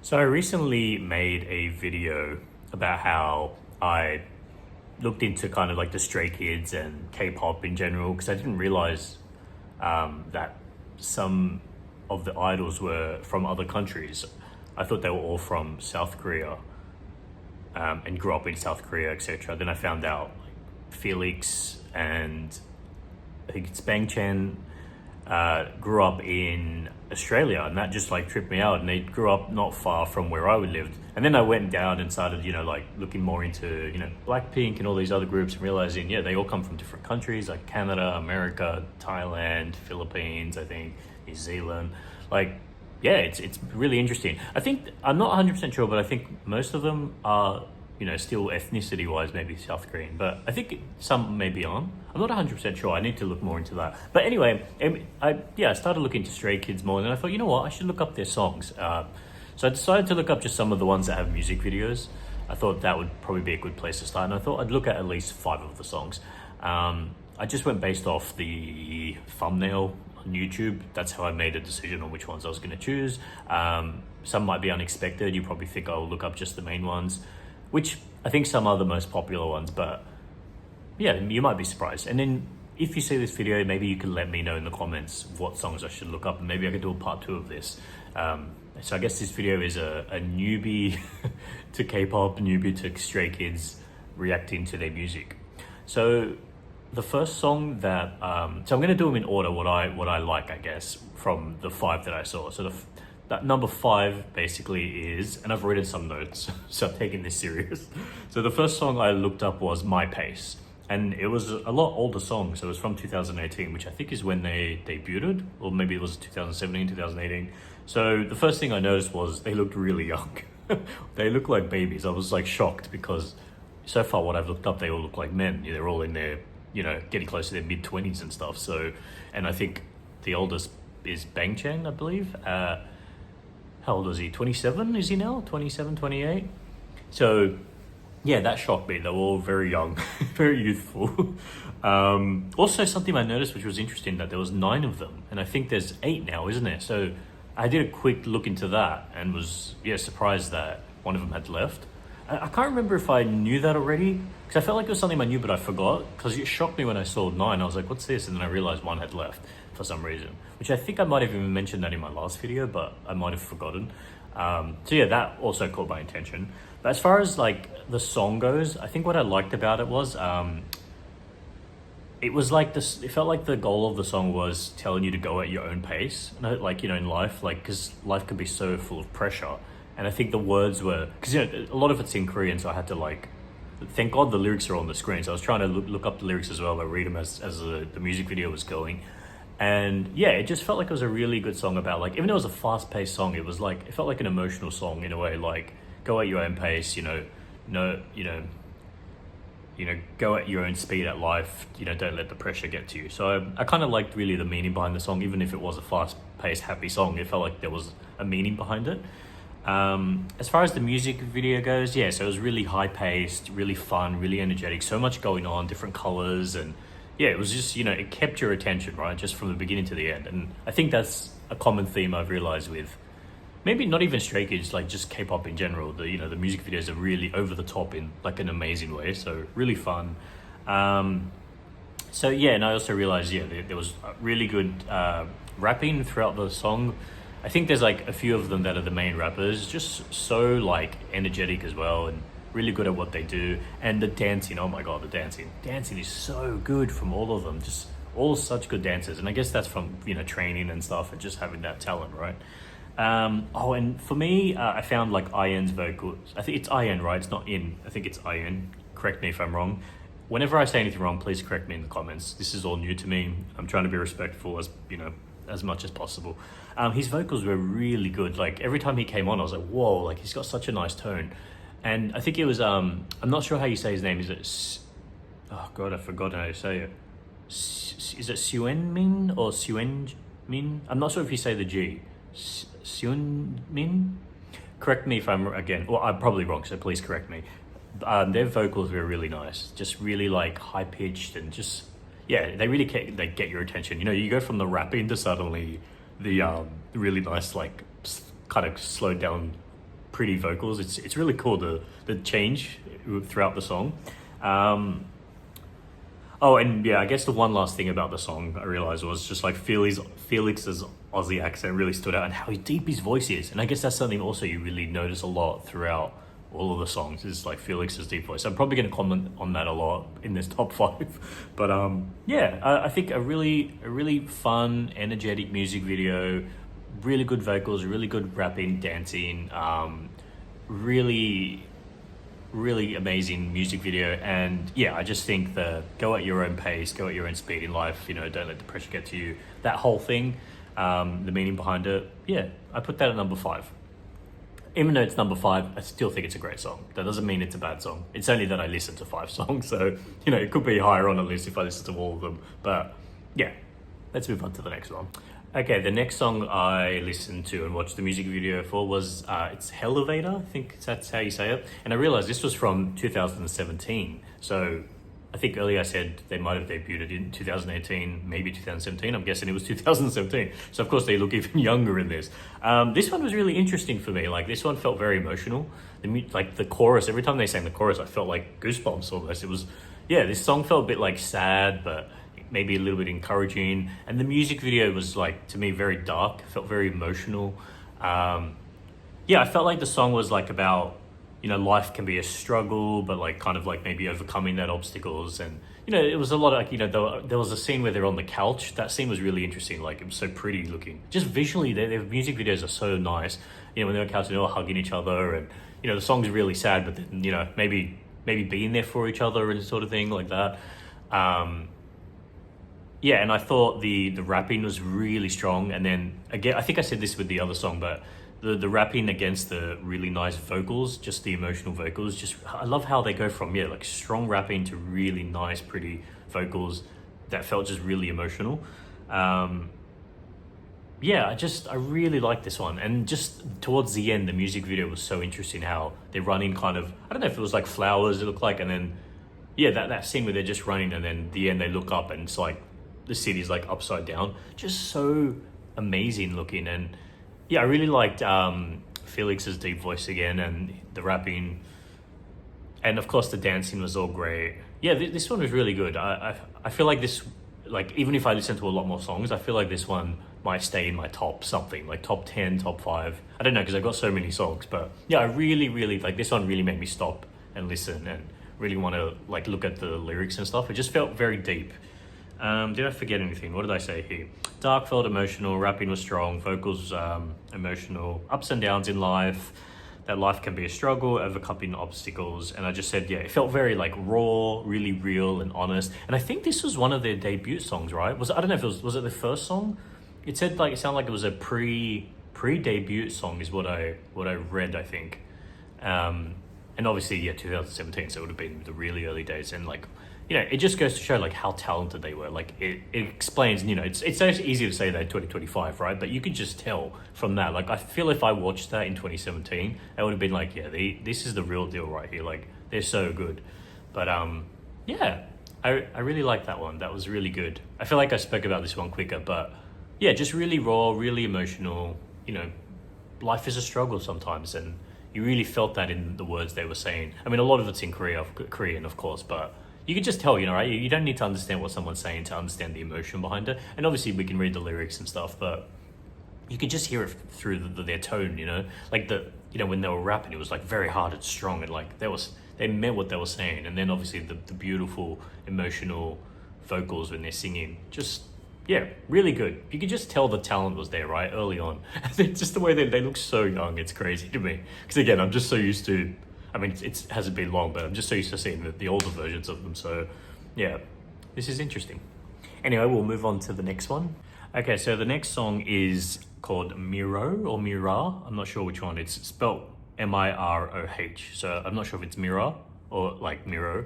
So I recently made a video about how I looked into kind of like the Stray Kids and K-pop in general because I didn't realize that some of the idols were from other countries. I thought they were all from South Korea and grew up in South Korea, etc. Then I found out like, Felix and I think it's Bang Chen grew up in Australia, and that just like tripped me out. And they grew up not far from where I lived. And then I went down and started, like looking more into, Blackpink and all these other groups and realizing, yeah, they all come from different countries like Canada, America, Thailand, Philippines, I think, New Zealand. Like, yeah, it's really interesting. I think, I'm not 100% sure, but I think most of them are, still ethnicity wise, maybe South Korean, but I think some maybe aren't. I'm not 100% sure. I need to look more into that. But anyway, I started looking into Stray Kids more, and then I thought, you know what, I should look up their songs. So I decided to look up just some of the ones that have music videos. I thought that would probably be a good place to start, and I thought I'd look at least 5 of the songs. I just went based off the thumbnail on YouTube. That's how I made a decision on which ones I was going to choose. Some might be unexpected. You probably think I'll look up just the main ones, which I think some are the most popular ones, but yeah, you might be surprised. And then if you see this video, maybe you can let me know in the comments what songs I should look up, and maybe I could do a part 2 of this. So I guess this video is a newbie to K-pop, newbie to Stray Kids reacting to their music. So the first song that, so I'm going to do them in order, what I like, I guess, from the 5 that I saw. So that number 5 basically is, and I've written some notes, so I'm taking this serious. So the first song I looked up was My Pace, and it was a lot older song. So it was from 2018, which I think is when they debuted, or maybe it was 2017, 2018. So the first thing I noticed was they looked really young. They look like babies. I was like shocked because so far what I've looked up, they all look like men. They're all in their, getting close to their mid-20s and stuff. So, and I think the oldest is Bang Chen, I believe. How old is he? 27 is he now? 27, 28? So yeah, that shocked me. They were all very young, very youthful. Also something I noticed which was interesting, that there was 9 of them, and I think there's 8 now, isn't there? So I did a quick look into that and was surprised that one of them had left. I can't remember if I knew that already, because I felt like it was something I knew but I forgot, because it shocked me when I saw 9. I was like, what's this? And then I realized one had left for some reason, which I think I might have even mentioned that in my last video, but I might have forgotten. So yeah, that also caught my attention. But as far as like the song goes, I think what I liked about it was it was like this, it felt like the goal of the song was telling you to go at your own pace, like, in life, like, because life can be so full of pressure. And I think the words were, because a lot of it's in Korean, so I had to like, thank God the lyrics are on the screen, so I was trying to look up the lyrics as well, but read them as the music video was going. And yeah, it just felt like it was a really good song about, like, even though it was a fast-paced song, it was like, it felt like an emotional song in a way, like, go at your own pace, go at your own speed at life, don't let the pressure get to you. So I kind of liked really the meaning behind the song. Even if it was a fast-paced, happy song, it felt like there was a meaning behind it. As far as the music video goes, yeah, so it was really high-paced, really fun, really energetic, so much going on, different colors, and yeah, it was just, it kept your attention, right, just from the beginning to the end. And I think that's a common theme I've realized with maybe not even Stray Kids, like just K-pop in general. The music videos are really over the top in like an amazing way, so really fun. So yeah, and I also realized, there was really good rapping throughout the song. I think there's like a few of them that are the main rappers, just so like energetic as well, and really good at what they do. And the dancing, oh my god, the dancing is so good from all of them, just all such good dancers. And I guess that's from training and stuff, and just having that talent, right? And for me, I found like Ian's vocals. I think it's Ian, right? It's not In. I think it's Ian. Correct me if I'm wrong. Whenever I say anything wrong, please correct me in the comments. This is all new to me. I'm trying to be respectful as much as possible. His vocals were really good. Like every time he came on, I was like, whoa, like he's got such a nice tone. And I think it was, I'm not sure how you say his name. Is it, oh God, I forgot how to say it. Is it Seunmin or Seunmin? I'm not sure if you say the G. Seunmin? Correct me if I'm, again, well, I'm probably wrong, so please correct me. Their vocals were really nice. Just really like high pitched and just, yeah, they really get your attention. You go from the rapping to suddenly the really nice, like kind of slowed down pretty vocals. It's really cool the change throughout the song. Oh, and yeah, I guess the one last thing about the song I realized was just like Felix's Aussie accent really stood out, and how deep his voice is. And I guess that's something also you really notice a lot throughout all of the songs, is like Felix's deep voice. I'm probably going to comment on that a lot in this top 5, but yeah, I think a really fun, energetic music video, really good vocals, really good rapping, dancing, really amazing music video. And yeah, I just think the go at your own pace, go at your own speed in life, don't let the pressure get to you, that whole thing, the meaning behind it, yeah, I put that at number 5. Even though it's number 5, I still think it's a great song. That doesn't mean it's a bad song. It's only that I listen to 5 songs, so it could be higher on the list if I listen to all of them. But yeah, let's move on to the next one. Okay, the next song I listened to and watched the music video for was it's Elevator, I think that's how you say it. And I realized this was from 2017. So I think earlier I said they might have debuted in 2018, maybe 2017. I'm guessing it was 2017. So of course they look even younger in this. This one was really interesting for me. Like, this one felt very emotional. Like the chorus, every time they sang the chorus, I felt like goosebumps almost. It was, yeah, this song felt a bit like sad, but maybe a little bit encouraging. And the music video was, like, to me, very dark. It felt very emotional. Yeah, I felt like the song was like about, life can be a struggle, but like kind of like maybe overcoming that obstacles. And, it was a lot of like, there was a scene where they're on the couch. That scene was really interesting. Like, it was so pretty looking. Just visually, their music videos are so nice. When they're on the couch, they're all hugging each other. And, the song's really sad, but then, maybe being there for each other and sort of thing like that. Yeah, and I thought the rapping was really strong. And then again, I think I said this with the other song, but the rapping against the really nice vocals, just the emotional vocals, I love how they go from, like strong rapping to really nice, pretty vocals that felt just really emotional. Yeah, I really liked this one. And just towards the end, the music video was so interesting, how they're running kind of, I don't know if it was like flowers it looked like, and then, yeah, that scene where they're just running, and then the end they look up and it's like, the city's like upside down. Just so amazing looking. And yeah, I really liked Felix's deep voice again, and the rapping, and of course the dancing was all great. Yeah, this one was really good. I feel like this, like, even if I listen to a lot more songs, I feel like this one might stay in my top something, like top 10, top 5. I don't know, because I've got so many songs, but yeah, I really, like, this one really made me stop and listen and really want to like look at the lyrics and stuff. It just felt very deep. Did I forget anything? What did I say here? Dark felt emotional, rapping was strong, vocals emotional, ups and downs in life, that life can be a struggle, overcoming obstacles. And I just said, yeah, it felt very like raw, really real and honest. And I think this was one of their debut songs, right? I don't know if it was it the first song? It said like, it sounded like it was a pre-debut song is what I read, I think. And obviously, yeah, 2017, so it would have been the really early days. And like, it just goes to show like how talented they were. Like it explains, it's so easy to say that in 2025, right? But you could just tell from that. Like, I feel if I watched that in 2017, I would have been like, yeah, this is the real deal right here. Like, they're so good. But yeah, I really like that one. That was really good. I feel like I spoke about this one quicker, but yeah, just really raw, really emotional. Life is a struggle sometimes, and you really felt that in the words they were saying. I mean, a lot of it's in Korean, of course, but you can just tell, right? You don't need to understand what someone's saying to understand the emotion behind it. And obviously we can read the lyrics and stuff, but you can just hear it through their tone, Like when they were rapping, it was like very hard and strong, and like they meant what they were saying. And then obviously the beautiful emotional vocals when they're singing, just, yeah, really good. You could just tell the talent was there, right? Early on. Just the way they look so young, it's crazy to me. Because again, I'm just so used to, I mean, it hasn't been long, but I'm just so used to seeing the older versions of them. So yeah, this is interesting. Anyway, we'll move on to the next one. Okay, so the next song is called Miro or Mirror. I'm not sure which one. It's spelled Miroh. So I'm not sure if it's Mirror or like Miro.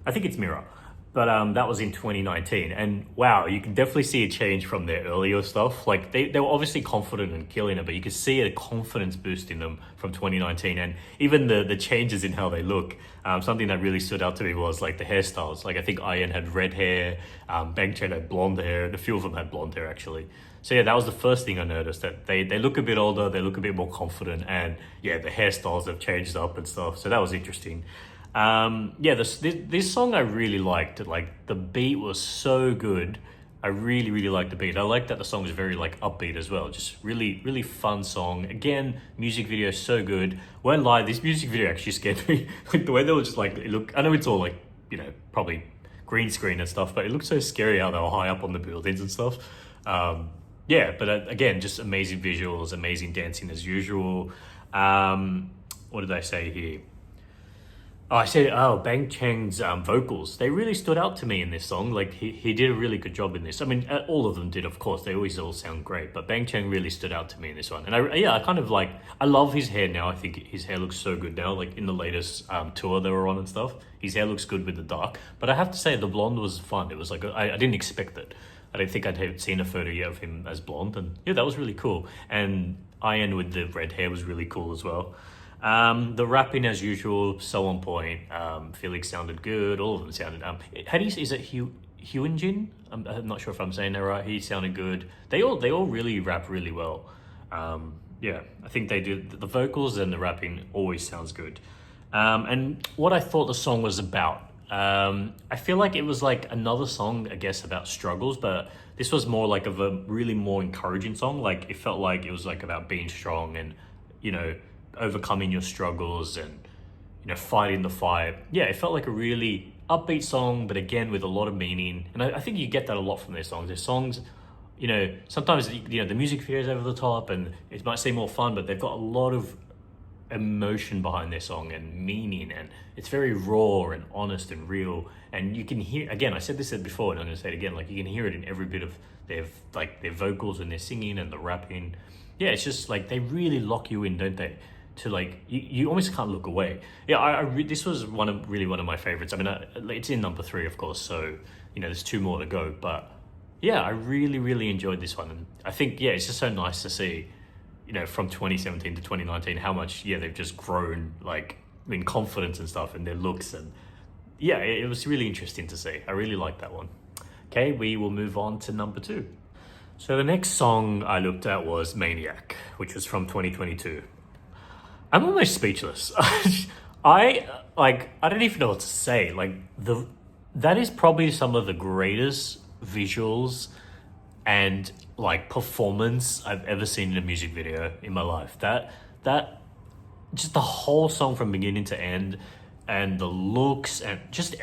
I think it's Mirror. But that was in 2019. And wow, you can definitely see a change from their earlier stuff. Like they were obviously confident in killing it, but you could see a confidence boost in them from 2019. And even the changes in how they look. Something that really stood out to me was like the hairstyles. Like I think Ian had red hair, Bang Chen had blonde hair, and a few of them had blonde hair actually. So yeah, that was the first thing I noticed, that they look a bit older, they look a bit more confident, and yeah, the hairstyles have changed up and stuff. So that was interesting. Yeah, this song I really liked. Like the beat was so good. I really really liked the beat. I like that the song is very like upbeat as well. Just really really fun song. Again, music video so good. Won't lie, this music video actually scared me. Like the way they were just like it look. I know it's all like probably green screen and stuff, but it looked so scary how they were high up on the buildings and stuff. Yeah, but again, just amazing visuals, amazing dancing as usual. What did I say here? Oh, I said, Bang Cheng's vocals. They really stood out to me in this song. Like, he did a really good job in this. I mean, all of them did, of course. They always all sound great. But Bang Cheng really stood out to me in this one. And I kind of like, I love his hair now. I think his hair looks so good now. Like, in the latest tour they were on and stuff. His hair looks good with the dark. But I have to say, the blonde was fun. It was like, I didn't expect it. I don't think I'd seen a photo yet of him as blonde. And yeah, that was really cool. And Ian with the red hair was really cool as well. The rapping as usual, so on point. Felix sounded good. All of them sounded. Is it Hyunjin? I'm not sure if I'm saying that right. He sounded good. They all really rap really well. Yeah, I think they do. The vocals and the rapping always sounds good. And what I thought the song was about. I feel like it was like another song, I guess, about struggles, but this was more like of a really more encouraging song. Like it felt like it was like about being strong and overcoming your struggles and fighting the fight. Yeah, it felt like a really upbeat song, but again with a lot of meaning. And I think you get that a lot from their songs. Their songs, sometimes the music video is over the top and it might seem more fun, but they've got a lot of emotion behind their song and meaning, and it's very raw and honest and real. And you can hear, again, I said this before and I'm going to say it again, like you can hear it in every bit of their vocals and their singing and the rapping. Yeah, it's just like they really lock you in, don't they? To like you almost can't look away. Yeah, this was one of my favorites. I mean, it's in number 3, of course, so there's 2 more to go, but yeah, I really really enjoyed this one. And I think it's just so nice to see from 2017 to 2019 how much they've just grown, like in confidence and stuff, and their looks. And yeah, it was really interesting to see. I really liked that one. Okay, we will move on to number 2. So the next song I looked at was Maniac, which was from 2022. I'm almost speechless. I don't even know what to say. Like that is probably some of the greatest visuals and like performance I've ever seen in a music video in my life. That just the whole song from beginning to end, and the looks, and just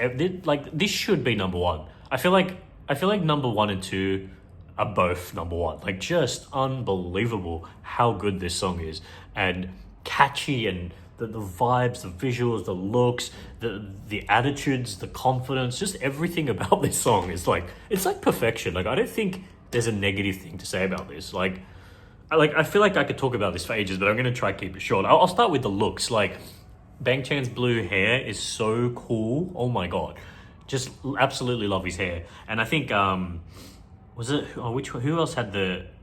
like this should be number 1. I feel like number 1 and 2 are both number 1. Like just unbelievable how good this song is, and catchy, and the vibes, the visuals, the looks, the attitudes, the confidence, just everything about this song is like, it's like perfection. Like I don't think there's a negative thing to say about this. I feel like I could talk about this for ages, but I'm gonna try to keep it short. I'll start with the looks. Like Bang Chan's blue hair is so cool. Oh my god, just absolutely love his hair. And I think who else had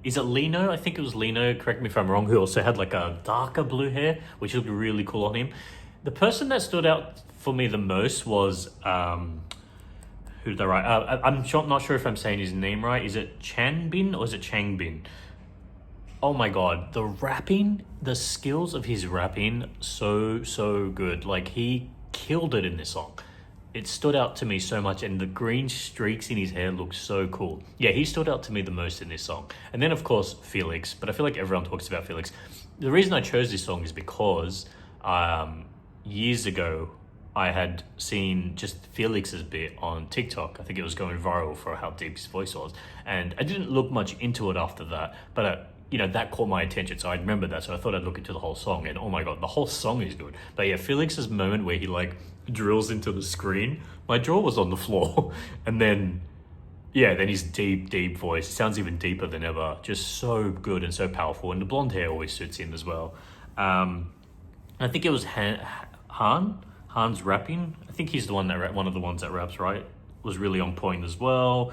is it Lino? I think it was Lino, correct me if I'm wrong, who also had like a darker blue hair, which looked really cool on him. The person that stood out for me the most was, who did I write? I'm not sure if I'm saying his name right. Is it Chanbin or is it Changbin? Oh my god, the rapping, the skills of his rapping, so good. Like he killed it in this song. It stood out to me so much, and the green streaks in his hair look so cool. Yeah, he stood out to me the most in this song. And then, of course, Felix. But I feel like everyone talks about Felix. The reason I chose this song is because years ago, I had seen just Felix's bit on TikTok. I think it was going viral for how deep his voice was. And I didn't look much into it after that. But that caught my attention, so I remember that. So I thought I'd look into the whole song, and oh my god, the whole song is good. But yeah, Felix's moment where he like drills into the screen, my jaw was on the floor. And then his deep voice, it sounds even deeper than ever. Just so good and so powerful, and the blonde hair always suits in as well. I think it was Han's rapping. I think he's the one one of the ones that raps, right? Was really on point as well.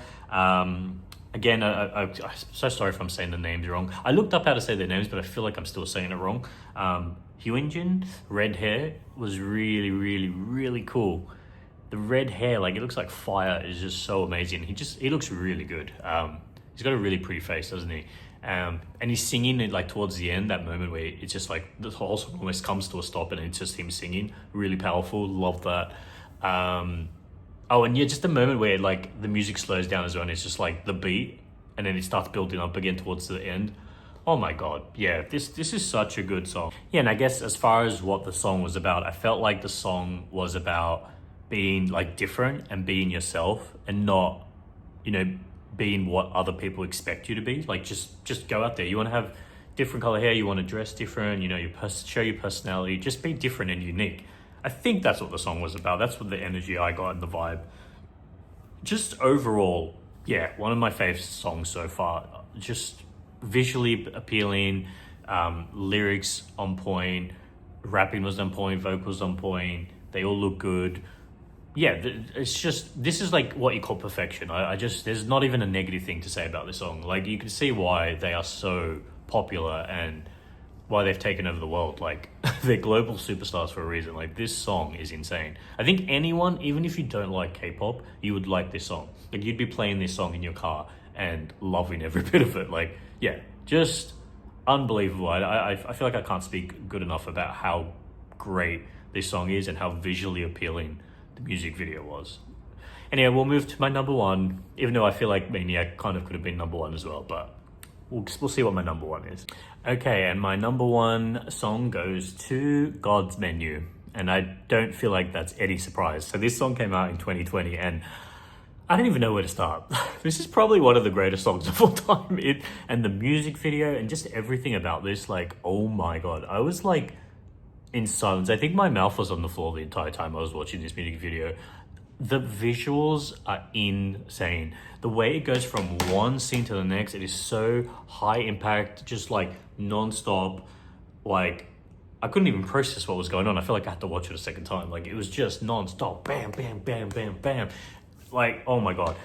Again, I'm so sorry if I'm saying the names wrong. I looked up how to say their names, but I feel like I'm still saying it wrong. Hyunjin, red hair, was really, really, really cool. The red hair, like it looks like fire, is just so amazing. He looks really good. He's got a really pretty face, doesn't he? And he's singing it like towards the end, that moment where it's just like the whole song almost comes to a stop and it's just him singing. Really powerful. Love that. Oh, and yeah, just the moment where like the music slows down as well, and it's just like the beat, and then it starts building up again towards the end. Oh my god, yeah, this is such a good song. Yeah, and I guess as far as what the song was about, I felt like the song was about being like different and being yourself, and not, you know, being what other people expect you to be. Like just go out there. You want to have different color hair, you want to dress different, you know, show your personality, just be different and unique. I think that's what the song was about. That's what the energy I got and the vibe. Just overall, yeah, one of my favorite songs so far. Just visually appealing, lyrics on point, rapping was on point, vocals on point. They all look good. Yeah, it's just, this is like what you call perfection. I just, there's not even a negative thing to say about this song. Like, you can see why they are so popular and why they've taken over the world. Like, they're global superstars for a reason. Like, this song is insane. I think anyone, even if you don't like K-pop, you would like this song. Like, you'd be playing this song in your car and loving every bit of it. Like, yeah, just unbelievable. I feel like I can't speak good enough about how great this song is and how visually appealing the music video was. Anyway, we'll move to my number one, even though I feel like Maniac kind of could have been number one as well, but we'll see what my number one is. Okay, and my number one song goes to God's Menu, and I don't feel like that's any surprise. So this song came out in 2020, and I don't even know where to start. This is probably one of the greatest songs of all time. And the music video and just everything about this, like, oh my god. I was like in silence. I think my mouth was on the floor the entire time I was watching this music video. The visuals are insane. The way it goes from one scene to the next, it is so high impact, just like non-stop. Like, I couldn't even process what was going on. I feel like I had to watch it a second time. Like, it was just non-stop. Bam, bam, bam, bam, bam. Like, oh my god.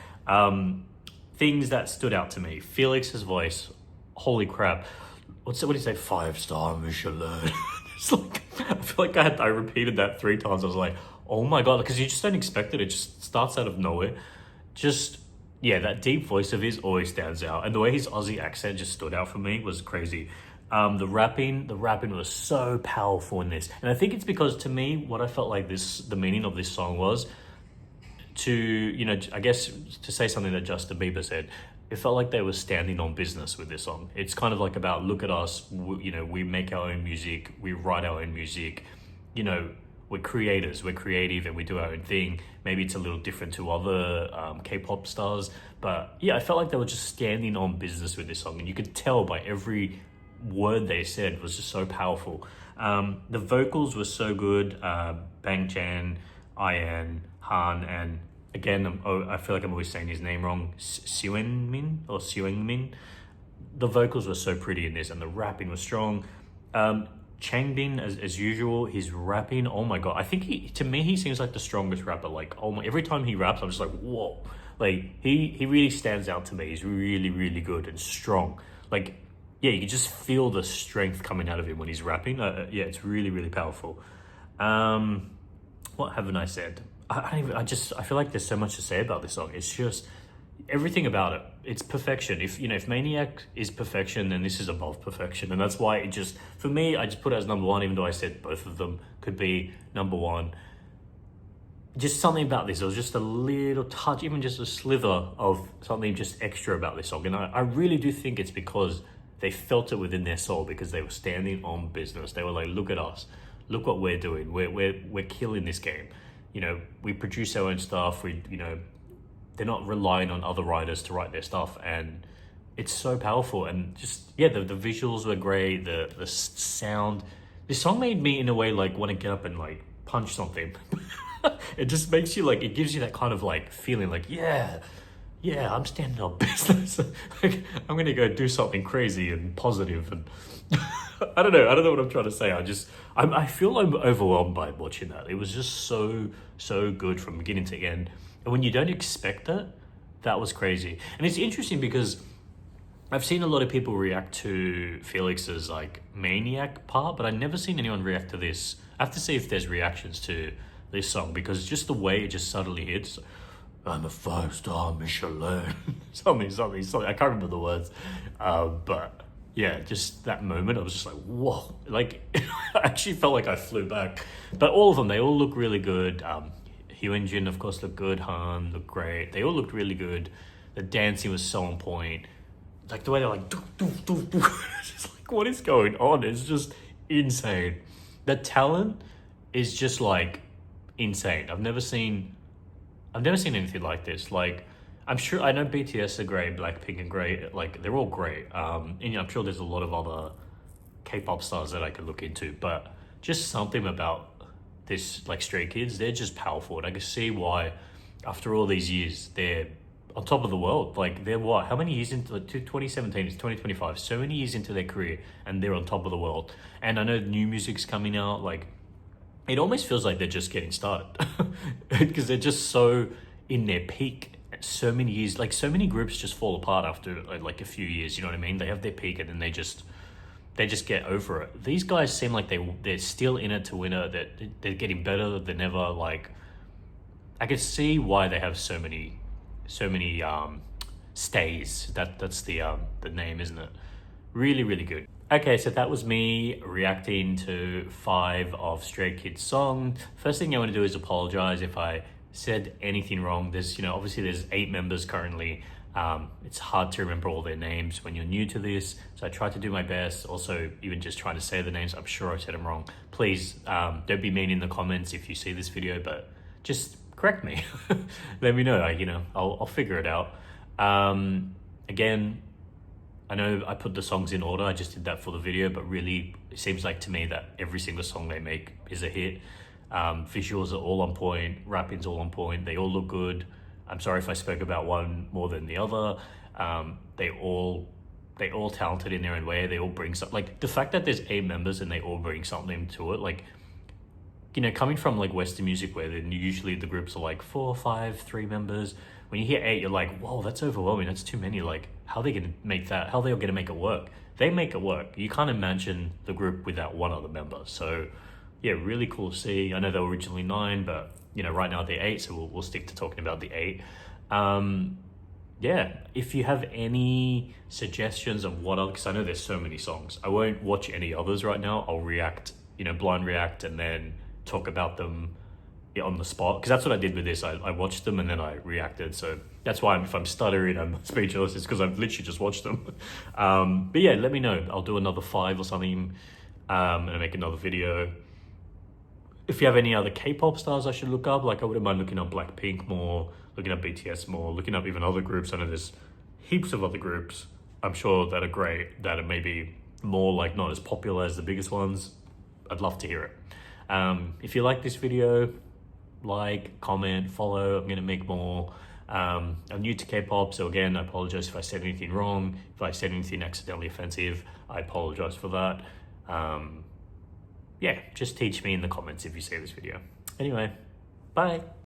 Things that stood out to me. Felix's voice. Holy crap. What did he say? 5-star Michelin. It's like, I feel like I repeated that 3 times. I was like, oh my god, because you just don't expect it. It just starts out of nowhere. Just, yeah, that deep voice of his always stands out. And the way his Aussie accent just stood out for me was crazy. The rapping was so powerful in this. And I think it's because, to me, what I felt like the meaning of this song was to, you know, I guess to say something that Justin Bieber said, it felt like they were standing on business with this song. It's kind of like about, look at us, you know, we make our own music, we write our own music, you know, we're creators, we're creative, and we do our own thing. Maybe it's a little different to other K-pop stars, but yeah, I felt like they were just standing on business with this song, and you could tell by every word they said was just so powerful. The vocals were so good. Bang Chan, Ian, Han, and again, I feel like I'm always saying his name wrong, Seungmin. The vocals were so pretty in this, and the rapping was strong. Changbin, as usual, his rapping, oh my god. I think to me, he seems like the strongest rapper. Like, oh my, every time he raps, I'm just like, whoa. Like, he really stands out to me. He's really, really good and strong. Like, yeah, you can just feel the strength coming out of him when he's rapping. Yeah, it's really, really powerful. What haven't I said? I feel like there's so much to say about this song. It's just everything about it. It's perfection. If Maniac is perfection, then this is above perfection. And that's why it just, for me, I just put it as number one, even though I said both of them could be number one. Just something about this. It was just a little touch, even just a slither of something just extra about this song. And I really do think it's because they felt it within their soul, because they were standing on business. They were like, look at us. Look what we're doing. We're killing this game. You know, we produce our own stuff. They're not relying on other writers to write their stuff, and it's so powerful. And just, yeah, the visuals were great. The sound. This song made me, in a way, like want to get up and like punch something. It just makes you like, it gives you that kind of like feeling like, yeah, I'm standing on business. Like, I'm gonna go do something crazy and positive, and I don't know what I'm trying to say. I feel I'm overwhelmed by watching that. It was just so good from beginning to end. And when you don't expect it, that was crazy. And it's interesting because I've seen a lot of people react to Felix's like Maniac part, but I've never seen anyone react to this. I have to see if there's reactions to this song, because just the way it just subtly hits. I'm a 5-star Michelin. something. I can't remember the words. But yeah, just that moment, I was just like, whoa. Like, I actually felt like I flew back. But all of them, they all look really good. Hyunjin, of course, looked good. Han looked great. They all looked really good. The dancing was so on point. Like, the way they're like, doo, doo, doo, doo. It's just like, what is going on? It's just insane. The talent is just like insane. I've never seen anything like this. Like, I'm sure, I know BTS are great, Blackpink are great, like they're all great. And I'm sure there's a lot of other K-pop stars that I could look into, but just something about this, like Stray Kids, they're just powerful. And I can see why, after all these years, they're on top of the world. Like, they're what? How many years into 2017? It's 2025. So many years into their career, and they're on top of the world. And I know new music's coming out. Like, it almost feels like they're just getting started because they're just so in their peak. So many years, like so many groups just fall apart after like a few years. You know what I mean? They have their peak and then they just get over it. These guys seem like they're still in it to win it. That they're getting better than ever. Like, I can see why they have so many stays. That's the name, isn't it? Really, really good. Okay, so that was me reacting to 5 of Stray Kids songs. First thing I want to do is apologize if I said anything wrong. There's, obviously there's 8 members currently. It's hard to remember all their names when you're new to this, so I tried to do my best. Also, even just trying to say the names, I'm sure I said them wrong. Please, don't be mean in the comments if you see this video, but just correct me. Let me know. I'll figure it out. Again, I know I put the songs in order. I just did that for the video, but really, it seems like to me that every single song they make is a hit. Visuals are all on point. Rapping's all on point. They all look good. I'm sorry if I spoke about one more than the other. They all talented in their own way. They all bring something. Like, the fact that there's 8 members and they all bring something to it. Like, coming from like Western music where then usually the groups are like 4, 5, 3 members. When you hear 8, you're like, whoa, that's overwhelming. That's too many. Like, how are they going to make that? How are they going to make it work? They make it work. You can't imagine the group without one other member. So yeah, really cool to see. I know they were originally 9, but right now they're 8. So we'll stick to talking about the 8. Yeah, if you have any suggestions of what other, because I know there's so many songs. I won't watch any others right now. I'll react, blind react, and then talk about them on the spot, because that's what I did with this. I watched them and then I reacted. So that's why if I'm stuttering, I'm speechless, it's because I've literally just watched them. But yeah, let me know. I'll do another 5 or something, and make another video. If you have any other K-pop stars I should look up, like I wouldn't mind looking up Blackpink more, looking up BTS more, looking up even other groups. I know there's heaps of other groups I'm sure that are great, that are maybe more like not as popular as the biggest ones. I'd love to hear it. If you like this video, like, comment, follow. I'm gonna make more. I'm new to K-pop, so again, I apologize if I said anything wrong. If I said anything accidentally offensive, I apologize for that. Yeah, just teach me in the comments if you see this video. Anyway, bye.